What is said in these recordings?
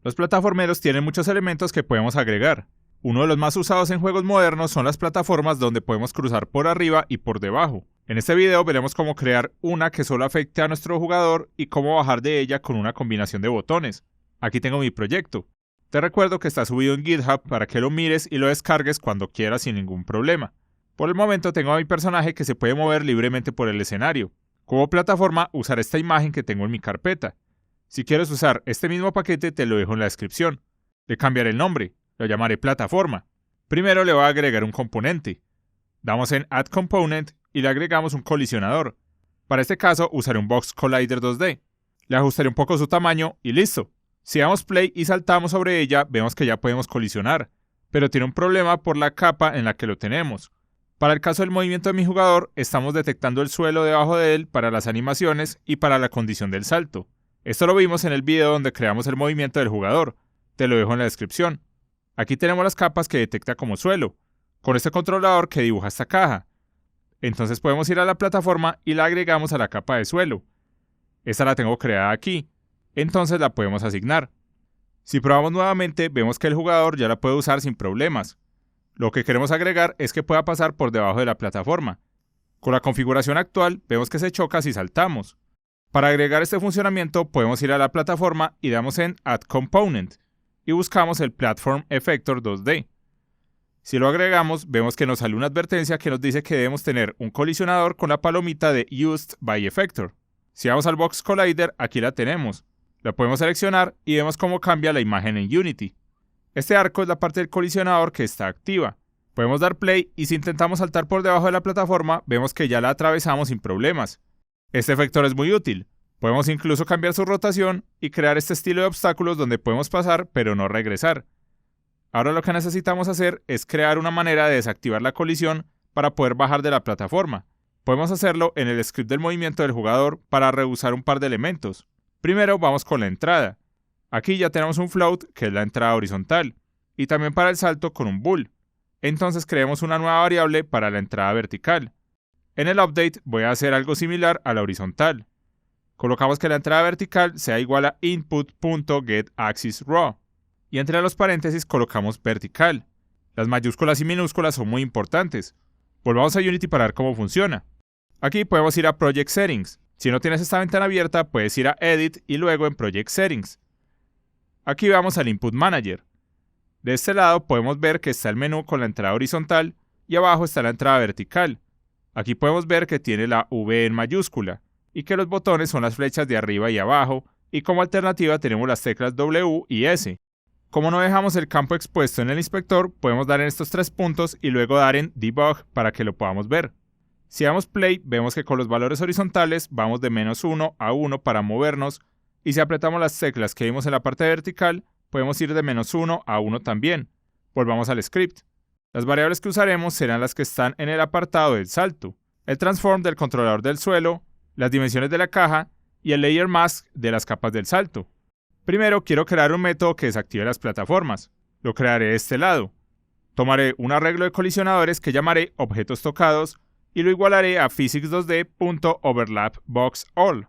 Los plataformeros tienen muchos elementos que podemos agregar. Uno de los más usados en juegos modernos son las plataformas donde podemos cruzar por arriba y por debajo. En este video veremos cómo crear una que solo afecte a nuestro jugador y cómo bajar de ella con una combinación de botones. Aquí tengo mi proyecto. Te recuerdo que está subido en GitHub para que lo mires y lo descargues cuando quieras sin ningún problema. Por el momento tengo a mi personaje que se puede mover libremente por el escenario. Como plataforma usaré esta imagen que tengo en mi carpeta. Si quieres usar este mismo paquete te lo dejo en la descripción. Le cambiaré el nombre, lo llamaré plataforma. Primero le voy a agregar un componente. Damos en Add Component y le agregamos un colisionador. Para este caso usaré un Box Collider 2D. Le ajustaré un poco su tamaño y listo. Si damos play y saltamos sobre ella, vemos que ya podemos colisionar, pero tiene un problema por la capa en la que lo tenemos. Para el caso del movimiento de mi jugador, estamos detectando el suelo debajo de él para las animaciones y para la condición del salto. Esto lo vimos en el video donde creamos el movimiento del jugador. Te lo dejo en la descripción. Aquí tenemos las capas que detecta como suelo, con este controlador que dibuja esta caja. Entonces podemos ir a la plataforma y la agregamos a la capa de suelo. Esta la tengo creada aquí. Entonces la podemos asignar. Si probamos nuevamente, vemos que el jugador ya la puede usar sin problemas. Lo que queremos agregar es que pueda pasar por debajo de la plataforma. Con la configuración actual, vemos que se choca si saltamos. Para agregar este funcionamiento, podemos ir a la plataforma y damos en Add Component y buscamos el Platform Effector 2D. Si lo agregamos, vemos que nos sale una advertencia que nos dice que debemos tener un colisionador con la palomita de Used by Effector. Si vamos al Box Collider, aquí la tenemos. La podemos seleccionar y vemos cómo cambia la imagen en Unity. Este arco es la parte del colisionador que está activa. Podemos dar play y si intentamos saltar por debajo de la plataforma, vemos que ya la atravesamos sin problemas. Este efector es muy útil. Podemos incluso cambiar su rotación y crear este estilo de obstáculos donde podemos pasar pero no regresar. Ahora lo que necesitamos hacer es crear una manera de desactivar la colisión para poder bajar de la plataforma. Podemos hacerlo en el script del movimiento del jugador para reusar un par de elementos. Primero vamos con la entrada. Aquí ya tenemos un float, que es la entrada horizontal, y también para el salto con un bool. Entonces creemos una nueva variable para la entrada vertical. En el update voy a hacer algo similar a la horizontal. Colocamos que la entrada vertical sea igual a input.getAxisRaw, y entre los paréntesis colocamos vertical. Las mayúsculas y minúsculas son muy importantes. Volvamos a Unity para ver cómo funciona. Aquí podemos ir a Project Settings. Si no tienes esta ventana abierta, puedes ir a Edit y luego en Project Settings. Aquí vamos al Input Manager. De este lado podemos ver que está el menú con la entrada horizontal y abajo está la entrada vertical. Aquí podemos ver que tiene la V en mayúscula y que los botones son las flechas de arriba y abajo y como alternativa tenemos las teclas W y S. Como no dejamos el campo expuesto en el inspector, podemos dar en estos tres puntos y luego dar en Debug para que lo podamos ver. Si damos play, vemos que con los valores horizontales vamos de -1 a 1 para movernos y si apretamos las teclas que vimos en la parte vertical, podemos ir de -1 a 1 también. Volvamos al script. Las variables que usaremos serán las que están en el apartado del salto, el transform del controlador del suelo, las dimensiones de la caja y el layer mask de las capas del salto. Primero quiero crear un método que desactive las plataformas. Lo crearé de este lado. Tomaré un arreglo de colisionadores que llamaré objetos tocados y lo igualaré a physics2d.overlapBoxAll.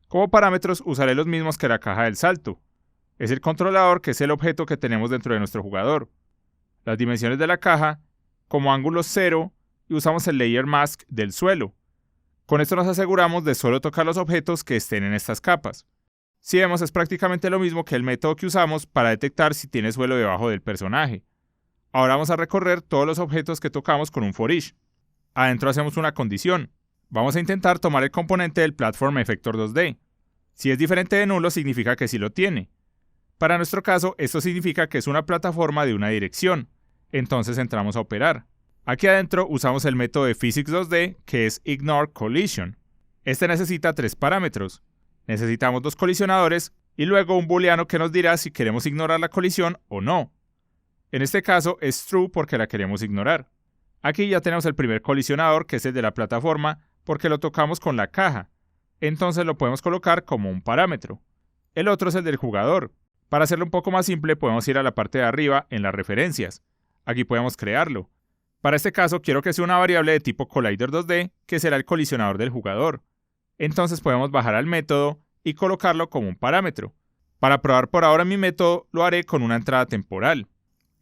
Como parámetros usaré los mismos que la caja del salto. Es el controlador que es el objeto que tenemos dentro de nuestro jugador. Las dimensiones de la caja, como ángulo 0, y usamos el layer mask del suelo. Con esto nos aseguramos de solo tocar los objetos que estén en estas capas. Si vemos es prácticamente lo mismo que el método que usamos para detectar si tiene suelo debajo del personaje. Ahora vamos a recorrer todos los objetos que tocamos con un for each. Adentro hacemos una condición. Vamos a intentar tomar el componente del Platform Effector 2D. Si es diferente de nulo significa que sí lo tiene. Para nuestro caso, esto significa que es una plataforma de una dirección. Entonces entramos a operar. Aquí adentro usamos el método de Physics2D que es IgnoreCollision. Este necesita 3 parámetros. Necesitamos 2 colisionadores y luego un booleano que nos dirá si queremos ignorar la colisión o no. En este caso es true porque la queremos ignorar. Aquí ya tenemos el primer colisionador que es el de la plataforma porque lo tocamos con la caja. Entonces lo podemos colocar como un parámetro. El otro es el del jugador. Para hacerlo un poco más simple podemos ir a la parte de arriba en las referencias. Aquí podemos crearlo. Para este caso quiero que sea una variable de tipo Collider2D que será el colisionador del jugador. Entonces podemos bajar al método y colocarlo como un parámetro. Para probar por ahora mi método, lo haré con una entrada temporal.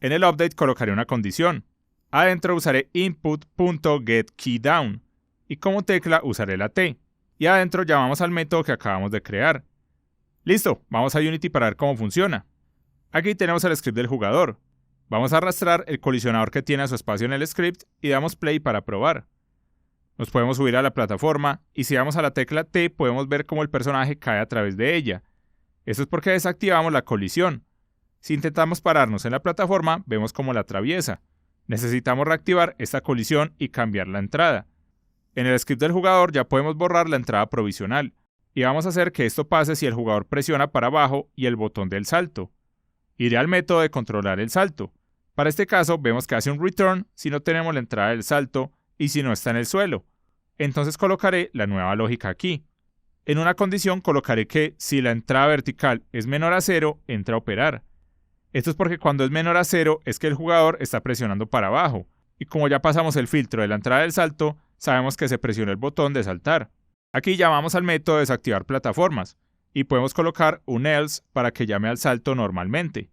En el update colocaré una condición. Adentro usaré input.getKeyDown y como tecla usaré la T. Y adentro llamamos al método que acabamos de crear. Listo, vamos a Unity para ver cómo funciona. Aquí tenemos el script del jugador. Vamos a arrastrar el colisionador que tiene a su espacio en el script y damos play para probar. Nos podemos subir a la plataforma y si damos a la tecla T podemos ver cómo el personaje cae a través de ella. Esto es porque desactivamos la colisión. Si intentamos pararnos en la plataforma, vemos cómo la atraviesa. Necesitamos reactivar esta colisión y cambiar la entrada. En el script del jugador ya podemos borrar la entrada provisional. Y vamos a hacer que esto pase si el jugador presiona para abajo y el botón del salto. Iré al método de controlar el salto. Para este caso vemos que hace un return si no tenemos la entrada del salto y si no está en el suelo. Entonces colocaré la nueva lógica aquí. En una condición colocaré que si la entrada vertical es menor a 0, entra a operar. Esto es porque cuando es menor a 0 es que el jugador está presionando para abajo. Y como ya pasamos el filtro de la entrada del salto, sabemos que se presionó el botón de saltar. Aquí llamamos al método desactivar plataformas y podemos colocar un else para que llame al salto normalmente.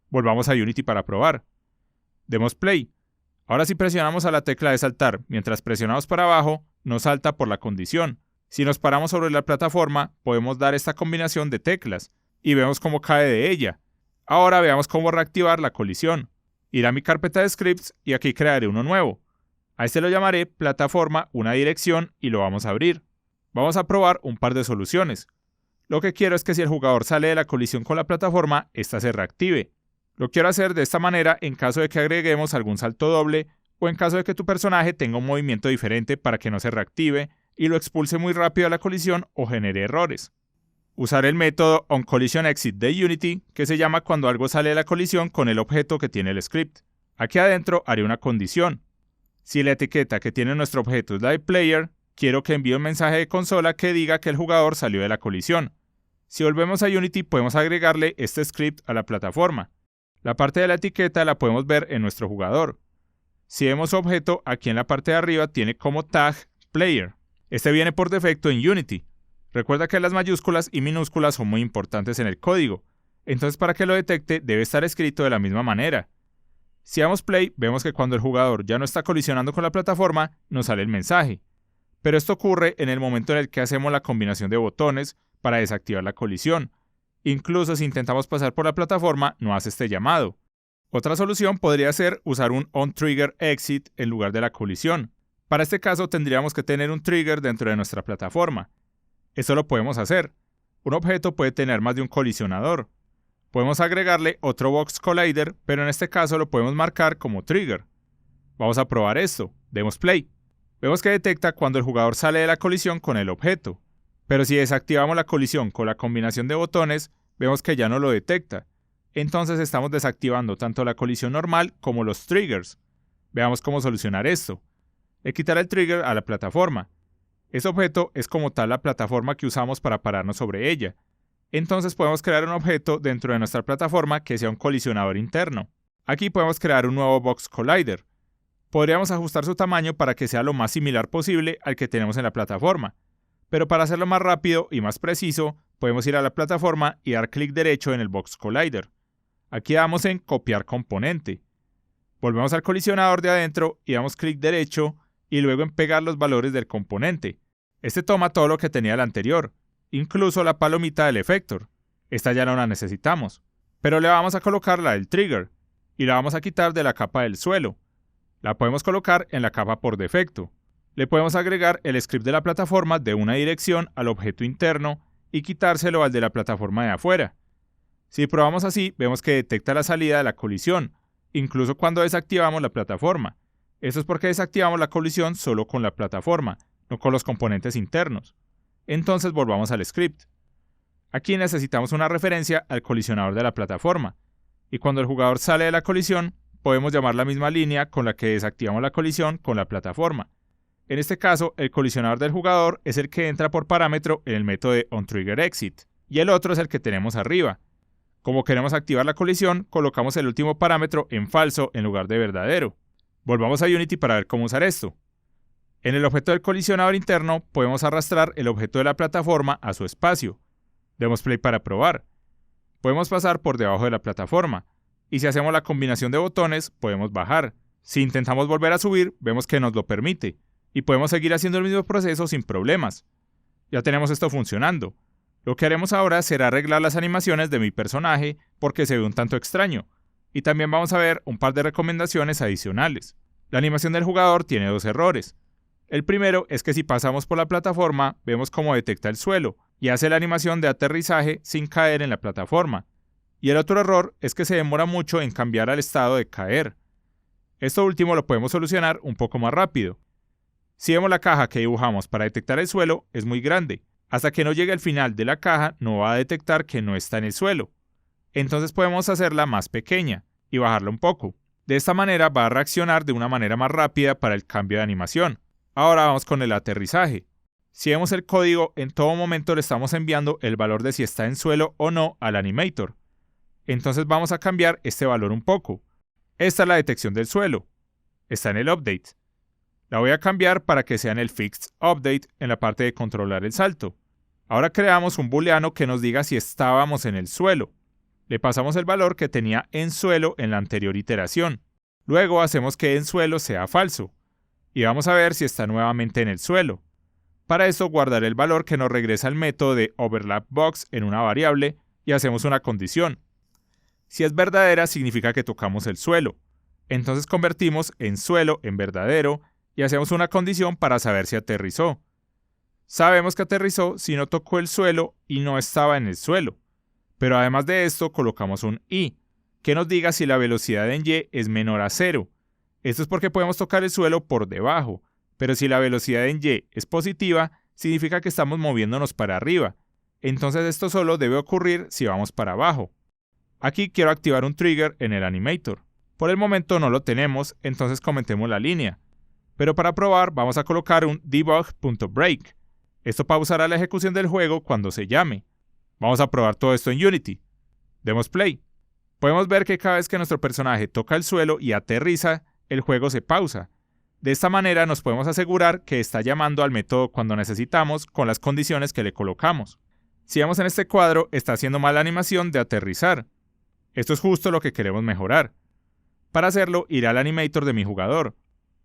Volvamos a Unity para probar. Demos play. Ahora si presionamos a la tecla de saltar mientras presionamos para abajo, nos salta por la condición. Si nos paramos sobre la plataforma, podemos dar esta combinación de teclas y vemos cómo cae de ella. Ahora veamos cómo reactivar la colisión. Ir a mi carpeta de scripts y aquí crearé uno nuevo. A este lo llamaré plataforma una dirección y lo vamos a abrir. Vamos a probar un par de soluciones. Lo que quiero es que si el jugador sale de la colisión con la plataforma, esta se reactive. Lo quiero hacer de esta manera en caso de que agreguemos algún salto doble o en caso de que tu personaje tenga un movimiento diferente para que no se reactive y lo expulse muy rápido a la colisión o genere errores. Usaré el método onCollisionExit de Unity que se llama cuando algo sale de la colisión con el objeto que tiene el script. Aquí adentro haré una condición. Si la etiqueta que tiene nuestro objeto es la de player, quiero que envíe un mensaje de consola que diga que el jugador salió de la colisión. Si volvemos a Unity podemos agregarle este script a la plataforma. La parte de la etiqueta la podemos ver en nuestro jugador. Si vemos su objeto, aquí en la parte de arriba tiene como tag player. Este viene por defecto en Unity. Recuerda que las mayúsculas y minúsculas son muy importantes en el código. Entonces para que lo detecte debe estar escrito de la misma manera. Si damos play, vemos que cuando el jugador ya no está colisionando con la plataforma, nos sale el mensaje. Pero esto ocurre en el momento en el que hacemos la combinación de botones para desactivar la colisión. Incluso si intentamos pasar por la plataforma, no hace este llamado. Otra solución podría ser usar un onTriggerExit en lugar de la colisión. Para este caso tendríamos que tener un trigger dentro de nuestra plataforma. Esto lo podemos hacer. Un objeto puede tener más de un colisionador. Podemos agregarle otro Box Collider, pero en este caso lo podemos marcar como trigger. Vamos a probar esto. Demos play. Vemos que detecta cuando el jugador sale de la colisión con el objeto. Pero si desactivamos la colisión con la combinación de botones, vemos que ya no lo detecta. Entonces estamos desactivando tanto la colisión normal como los triggers. Veamos cómo solucionar esto. Le quitaré el trigger a la plataforma. Ese objeto es como tal la plataforma que usamos para pararnos sobre ella. Entonces podemos crear un objeto dentro de nuestra plataforma que sea un colisionador interno. Aquí podemos crear un nuevo Box Collider. Podríamos ajustar su tamaño para que sea lo más similar posible al que tenemos en la plataforma. Pero para hacerlo más rápido y más preciso, podemos ir a la plataforma y dar clic derecho en el Box Collider. Aquí damos en copiar componente. Volvemos al colisionador de adentro y damos clic derecho y luego en pegar los valores del componente. Este toma todo lo que tenía el anterior, incluso la palomita del effector. Esta ya no la necesitamos, pero le vamos a colocar la del trigger y la vamos a quitar de la capa del suelo. La podemos colocar en la capa por defecto. Le podemos agregar el script de la plataforma de una dirección al objeto interno y quitárselo al de la plataforma de afuera. Si probamos así, vemos que detecta la salida de la colisión, incluso cuando desactivamos la plataforma. Esto es porque desactivamos la colisión solo con la plataforma, no con los componentes internos. Entonces volvamos al script. Aquí necesitamos una referencia al colisionador de la plataforma, y cuando el jugador sale de la colisión, podemos llamar la misma línea con la que desactivamos la colisión con la plataforma. En este caso, el colisionador del jugador es el que entra por parámetro en el método de onTriggerExit, y el otro es el que tenemos arriba. Como queremos activar la colisión, colocamos el último parámetro en falso en lugar de verdadero. Volvamos a Unity para ver cómo usar esto. En el objeto del colisionador interno podemos arrastrar el objeto de la plataforma a su espacio. Demos play para probar. Podemos pasar por debajo de la plataforma, y si hacemos la combinación de botones, podemos bajar. Si intentamos volver a subir, vemos que nos lo permite, y podemos seguir haciendo el mismo proceso sin problemas. Ya tenemos esto funcionando. Lo que haremos ahora será arreglar las animaciones de mi personaje porque se ve un tanto extraño, y también vamos a ver un par de recomendaciones adicionales. La animación del jugador tiene dos errores. El primero es que si pasamos por la plataforma, vemos cómo detecta el suelo y hace la animación de aterrizaje sin caer en la plataforma. Y el otro error es que se demora mucho en cambiar al estado de caer. Esto último lo podemos solucionar un poco más rápido. Si vemos la caja que dibujamos para detectar el suelo, es muy grande. Hasta que no llegue al final de la caja, no va a detectar que no está en el suelo. Entonces podemos hacerla más pequeña y bajarla un poco. De esta manera va a reaccionar de una manera más rápida para el cambio de animación. Ahora vamos con el aterrizaje. Si vemos el código, en todo momento le estamos enviando el valor de si está en suelo o no al animator. Entonces vamos a cambiar este valor un poco. Esta es la detección del suelo. Está en el update. La voy a cambiar para que sea en el fixed update en la parte de controlar el salto. Ahora creamos un booleano que nos diga si estábamos en el suelo. Le pasamos el valor que tenía en suelo en la anterior iteración. Luego hacemos que en suelo sea falso. Y vamos a ver si está nuevamente en el suelo. Para esto guardaré el valor que nos regresa el método de overlapBox en una variable y hacemos una condición. Si es verdadera significa que tocamos el suelo. Entonces convertimos en suelo en verdadero y hacemos una condición para saber si aterrizó. Sabemos que aterrizó si no tocó el suelo y no estaba en el suelo. Pero además de esto colocamos un i, que nos diga si la velocidad en y es menor a 0. Esto es porque podemos tocar el suelo por debajo, pero si la velocidad en y es positiva, significa que estamos moviéndonos para arriba. Entonces esto solo debe ocurrir si vamos para abajo. Aquí quiero activar un trigger en el animator. Por el momento no lo tenemos, entonces comentemos la línea. Pero para probar vamos a colocar un debug.break. Esto pausará la ejecución del juego cuando se llame. Vamos a probar todo esto en Unity. Demos play. Podemos ver que cada vez que nuestro personaje toca el suelo y aterriza, el juego se pausa. De esta manera nos podemos asegurar que está llamando al método cuando necesitamos con las condiciones que le colocamos. Si vemos en este cuadro, está haciendo mal la animación de aterrizar. Esto es justo lo que queremos mejorar. Para hacerlo, iré al animator de mi jugador.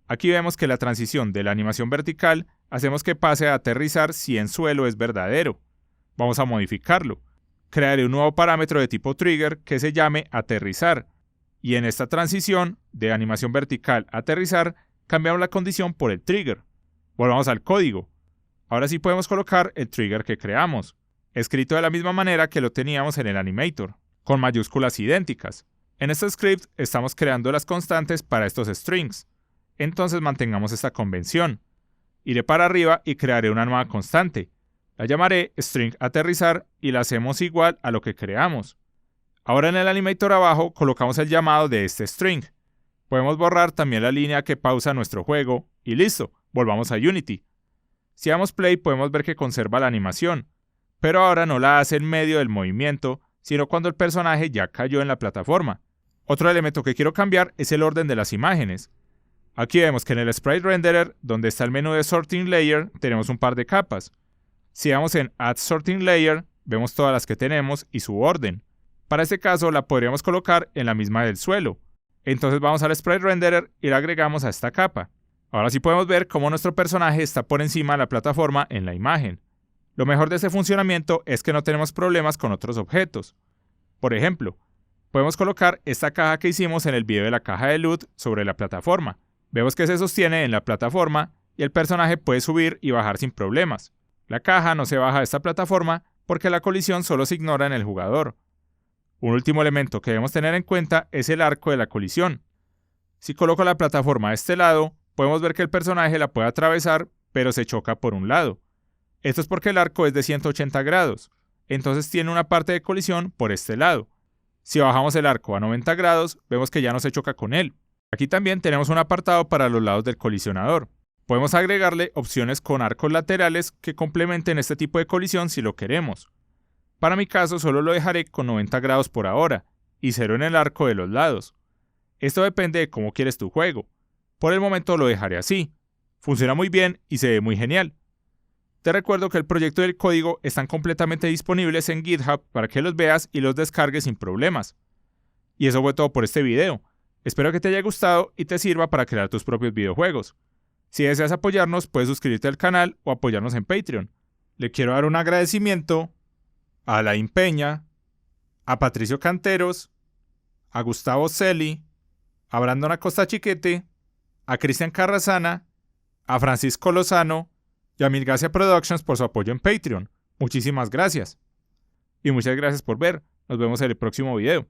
Aquí vemos que la transición de la animación vertical hacemos que pase a aterrizar si en suelo es verdadero. Vamos a modificarlo. Crearé un nuevo parámetro de tipo trigger que se llame aterrizar. Y en esta transición de animación vertical a aterrizar, cambiamos la condición por el trigger. Volvamos al código. Ahora sí podemos colocar el trigger que creamos, escrito de la misma manera que lo teníamos en el animator, con mayúsculas idénticas. En este script estamos creando las constantes para estos strings. Entonces mantengamos esta convención. Iré para arriba y crearé una nueva constante. La llamaré string aterrizar y la hacemos igual a lo que creamos. Ahora en el animator abajo colocamos el llamado de este string. Podemos borrar también la línea que pausa nuestro juego y listo, volvamos a Unity. Si damos play podemos ver que conserva la animación, pero ahora no la hace en medio del movimiento, sino cuando el personaje ya cayó en la plataforma. Otro elemento que quiero cambiar es el orden de las imágenes. Aquí vemos que en el Sprite Renderer, donde está el menú de Sorting Layer, tenemos un par de capas. Si damos en Add Sorting Layer, vemos todas las que tenemos y su orden. Para este caso la podríamos colocar en la misma del suelo. Entonces vamos al Sprite Renderer y la agregamos a esta capa. Ahora sí podemos ver cómo nuestro personaje está por encima de la plataforma en la imagen. Lo mejor de este funcionamiento es que no tenemos problemas con otros objetos. Por ejemplo, podemos colocar esta caja que hicimos en el video de la caja de loot sobre la plataforma. Vemos que se sostiene en la plataforma y el personaje puede subir y bajar sin problemas. La caja no se baja de esta plataforma porque la colisión solo se ignora en el jugador. Un último elemento que debemos tener en cuenta es el arco de la colisión. Si coloco la plataforma a este lado, podemos ver que el personaje la puede atravesar, pero se choca por un lado. Esto es porque el arco es de 180 grados, entonces tiene una parte de colisión por este lado. Si bajamos el arco a 90 grados, vemos que ya no se choca con él. Aquí también tenemos un apartado para los lados del colisionador. Podemos agregarle opciones con arcos laterales que complementen este tipo de colisión si lo queremos. Para mi caso solo lo dejaré con 90 grados por ahora y 0 en el arco de los lados. Esto depende de cómo quieres tu juego. Por el momento lo dejaré así. Funciona muy bien y se ve muy genial. Te recuerdo que el proyecto y el código están completamente disponibles en GitHub para que los veas y los descargues sin problemas. Y eso fue todo por este video. Espero que te haya gustado y te sirva para crear tus propios videojuegos. Si deseas apoyarnos, puedes suscribirte al canal o apoyarnos en Patreon. Le quiero dar un agradecimiento a Alain Peña, a Patricio Canteros, a Gustavo Celi, a Brandon Acosta Chiquete, a Cristian Carrasana, a Francisco Lozano y a Milgacia Productions por su apoyo en Patreon. Muchísimas gracias. Y muchas gracias por ver. Nos vemos en el próximo video.